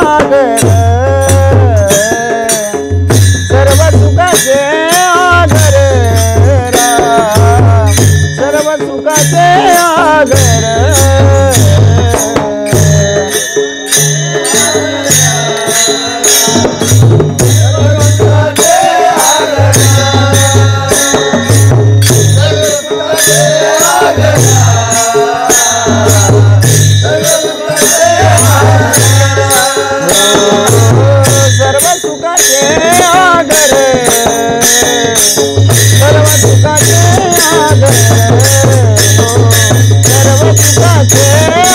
आगर सर्व सुखाचे आगर राम सर्व सुखाचे आगर सर्व सुखाचे आगर सर्व सुखाचे आगर सर्व सुखाचे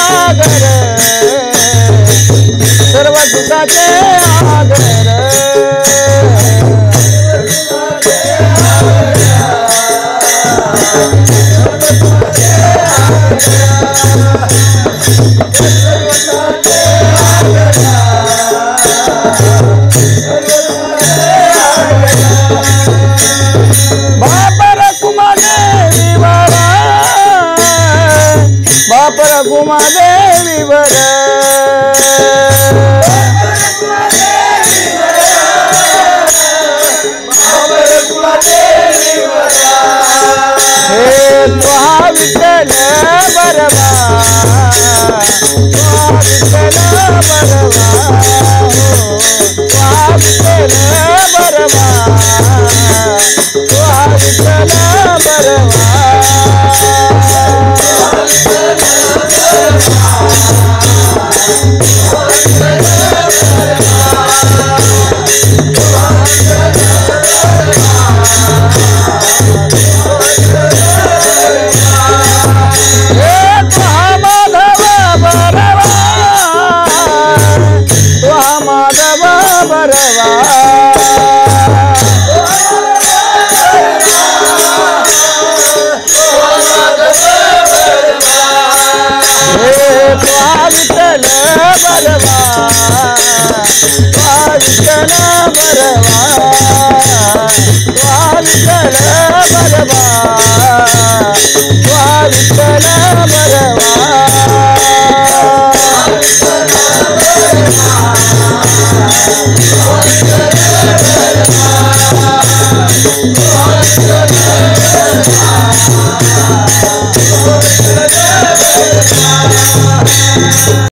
आगर सर्व सुखाचे आगर बापर कुमा देवी वर हे तुहा विठ्ठल बरवा तुहा विठ्ठल बरवा तुहा विठ्ठल बरवा तुहा विठ्ठल बरवा विठ्ठल बरवा विठ्ठल बरवा विठ्ठल